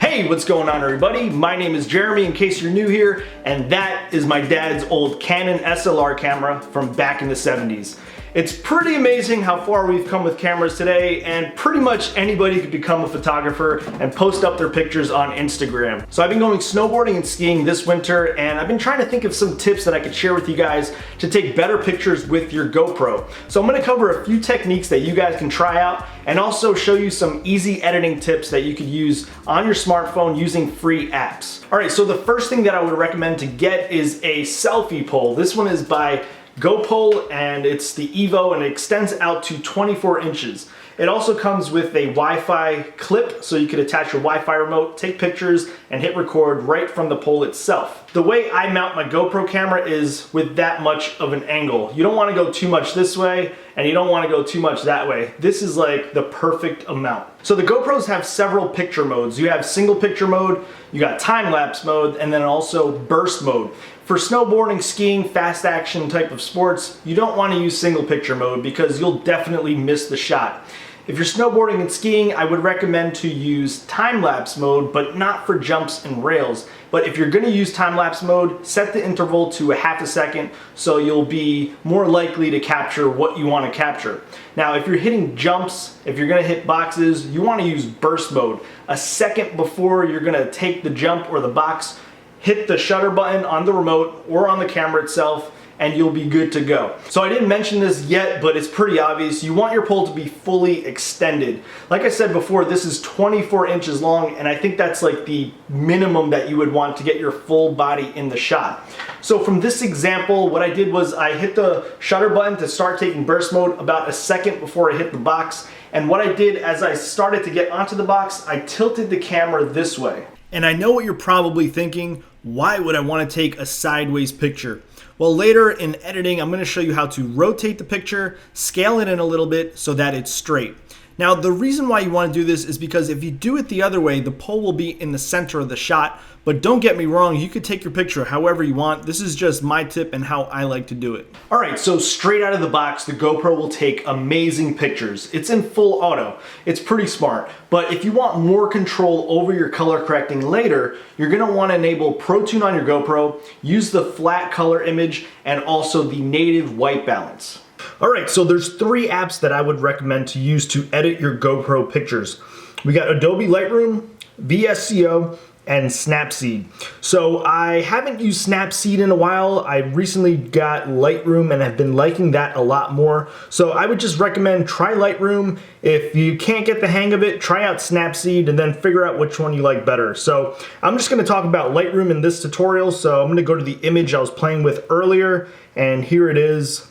Hey, what's going on everybody? My name is Jeremy in case you're new here, and that is my dad's old Canon SLR camera from back in the 70s. It's pretty amazing how far we've come with cameras today, and pretty much anybody could become a photographer and post up their pictures on Instagram. So I've been going snowboarding and skiing this winter, and I've been trying to think of some tips that I could share with you guys to take better pictures with your GoPro. So I'm gonna cover a few techniques that you guys can try out, and also show you some easy editing tips that you could use on your smartphone using free apps. All right, so the first thing that I would recommend to get is a selfie pole. This one is by GoPole, and it's the Evo, and it extends out to 24 inches. It also comes with a Wi-Fi clip, so you could attach your Wi-Fi remote, take pictures, and hit record right from the pole itself. The way I mount my GoPro camera is with that much of an angle. You don't want to go too much this way, and you don't want to go too much that way. This is like the perfect amount. So the GoPros have several picture modes. You have single picture mode, you got time-lapse mode, and then also burst mode. For snowboarding, skiing, fast action type of sports, you don't want to use single picture mode because you'll definitely miss the shot. If you're snowboarding and skiing, I would recommend to use time-lapse mode, but not for jumps and rails. But if you're gonna use time-lapse mode, set the interval to a half a second so you'll be more likely to capture what you wanna capture. Now, if you're hitting jumps, if you're gonna hit boxes, you wanna use burst mode. A second before you're gonna take the jump or the box, hit the shutter button on the remote or on the camera itself, and you'll be good to go. So I didn't mention this yet, but it's pretty obvious. You want your pole to be fully extended. Like I said before, this is 24 inches long, and I think that's like the minimum that you would want to get your full body in the shot. So from this example, what I did was I hit the shutter button to start taking burst mode about a second before I hit the box. And what I did as I started to get onto the box, I tilted the camera this way. And I know what you're probably thinking, why would I want to take a sideways picture? Well, later in editing, I'm going to show you how to rotate the picture, scale it in a little bit so that it's straight. Now, the reason why you want to do this is because if you do it the other way, the pole will be in the center of the shot. But don't get me wrong, you could take your picture however you want. This is just my tip and how I like to do it. All right, so straight out of the box, the GoPro will take amazing pictures. It's in full auto. It's pretty smart. But if you want more control over your color correcting later, you're gonna want to enable Pro Tune on your GoPro, use the flat color image, and also the native white balance. All right, so there's 3 apps that I would recommend to use to edit your GoPro pictures. We got Adobe Lightroom, VSCO, and Snapseed. So I haven't used Snapseed in a while. I recently got Lightroom and have been liking that a lot more. So I would just recommend try Lightroom. If you can't get the hang of it, try out Snapseed and then figure out which one you like better. So I'm just gonna talk about Lightroom in this tutorial. So I'm gonna go to the image I was playing with earlier, and here it is.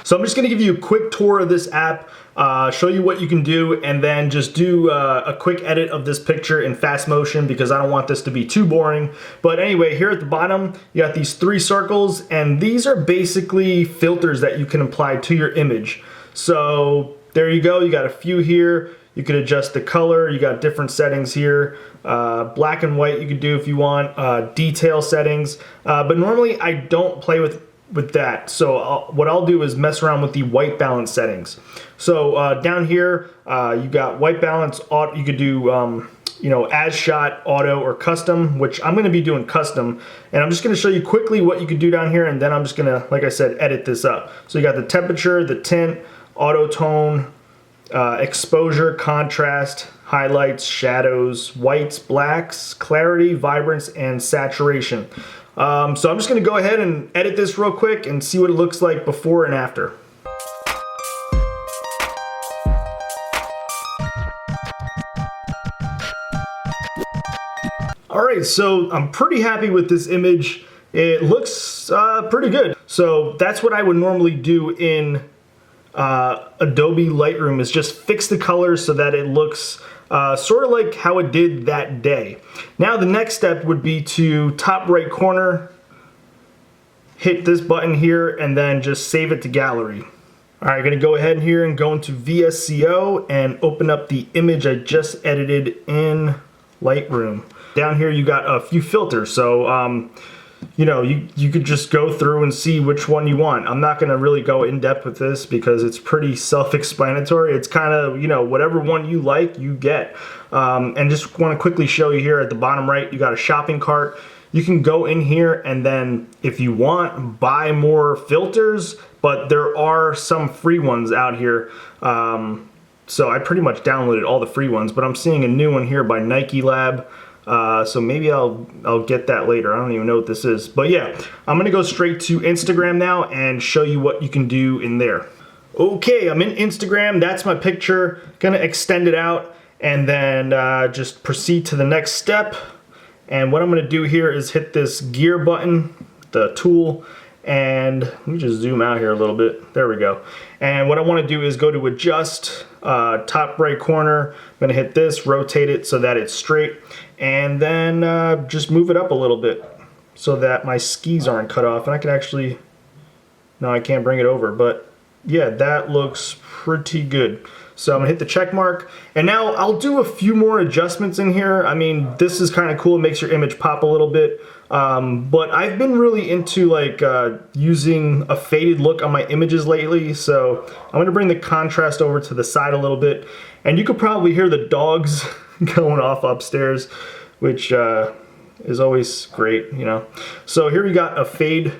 So I'm just gonna give you a quick tour of this app, show you what you can do, and then just do a quick edit of this picture in fast motion because I don't want this to be too boring. But anyway, here at the bottom, you got these 3 circles, and these are basically filters that you can apply to your image. So there you go, you got a few here. You could adjust the color, you got different settings here. Black and white you could do if you want, detail settings. But normally I don't play with that. So what I'll do is mess around with the white balance settings. So down here you got white balance. You could do you know, as shot, auto, or custom, which I'm going to be doing custom. And I'm just going to show you quickly what you could do down here, and then I'm just going to, like I said, edit this up. So you got the temperature, the tint, auto tone, exposure, contrast, highlights, shadows, whites, blacks, clarity, vibrance, and saturation. So I'm just going to go ahead and edit this real quick and see what it looks like before and after. Alright, so I'm pretty happy with this image. It looks pretty good. So that's what I would normally do in Adobe Lightroom, is just fix the colors so that it looks sort of like how it did that day. Now the next step would be to top right corner, hit this button here, and then just save it to gallery. All right, I'm gonna go ahead here and go into VSCO and open up the image I just edited in Lightroom. Down here you got a few filters. So you know, you could just go through and see which one you want. I'm not gonna really go in depth with this because it's pretty self-explanatory. It's kind of, you know, whatever one you like, you get. And just want to quickly show you here at the bottom right, you got a shopping cart. You can go in here and then if you want, buy more filters, but there are some free ones out here. So I pretty much downloaded all the free ones, but I'm seeing a new one here by Nike Lab. So maybe I'll get that later. I don't even know what this is. But yeah, I'm gonna go straight to Instagram now and show you what you can do in there. Okay, I'm in Instagram. That's my picture. Gonna extend it out and then just proceed to the next step. And what I'm gonna do here is hit this gear button, the tool, and let me just zoom out here a little bit. There we go. And what I want to do is go to adjust, top right corner. I'm going to hit this, rotate it so that it's straight, and then just move it up a little bit so that my skis aren't cut off. And I can actually, no, I can't bring it over, but yeah, that looks pretty good. So I'm gonna hit the check mark, and now I'll do a few more adjustments in here. I mean, this is kind of cool. It makes your image pop a little bit. But I've been really into like using a faded look on my images lately. So I'm gonna bring the contrast over to the side a little bit, and you could probably hear the dogs going off upstairs, which is always great, you know. So here we got a fade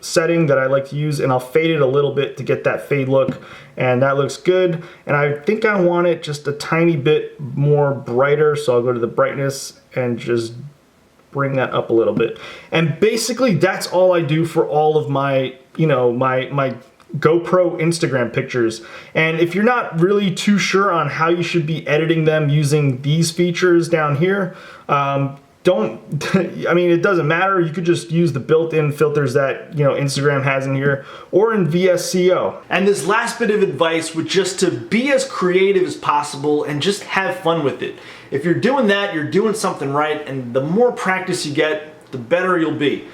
setting that I like to use, and I'll fade it a little bit to get that fade look, and that looks good. And I think I want it just a tiny bit more brighter, so I'll go to the brightness and just bring that up a little bit. And basically that's all I do for all of my, you know, my GoPro Instagram pictures. And if you're not really too sure on how you should be editing them using these features down here, I mean, it doesn't matter. You could just use the built-in filters that, you know, Instagram has in here, or in VSCO. And this last bit of advice was just to be as creative as possible and just have fun with it. If you're doing that, you're doing something right, and the more practice you get, the better you'll be.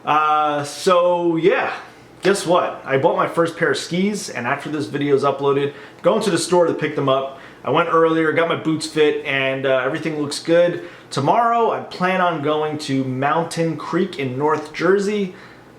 So yeah, guess what? I bought my first pair of skis, and after this video is uploaded, I'm going to the store to pick them up. I went earlier, got my boots fit, and everything looks good. Tomorrow, I plan on going to Mountain Creek in North Jersey.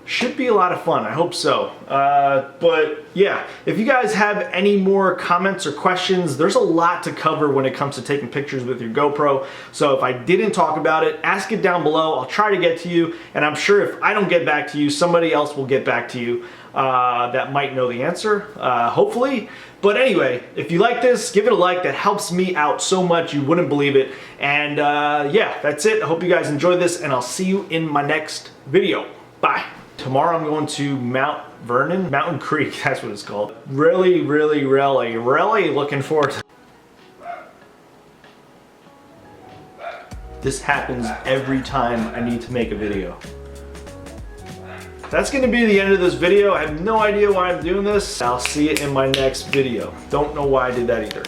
Should be a lot of fun, I hope so. But yeah, if you guys have any more comments or questions, there's a lot to cover when it comes to taking pictures with your GoPro. So if I didn't talk about it, ask it down below. I'll try to get to you, and I'm sure if I don't get back to you, somebody else will get back to you that might know the answer, hopefully. But anyway, if you like this, give it a like. That helps me out so much, you wouldn't believe it. And yeah, that's it. I hope you guys enjoyed this, and I'll see you in my next video. Bye. Tomorrow I'm going to Mountain Creek, that's what it's called. Really looking forward to. This happens every time I need to make a video. That's gonna be the end of this video. I have no idea why I'm doing this. I'll see it in my next video. Don't know why I did that either.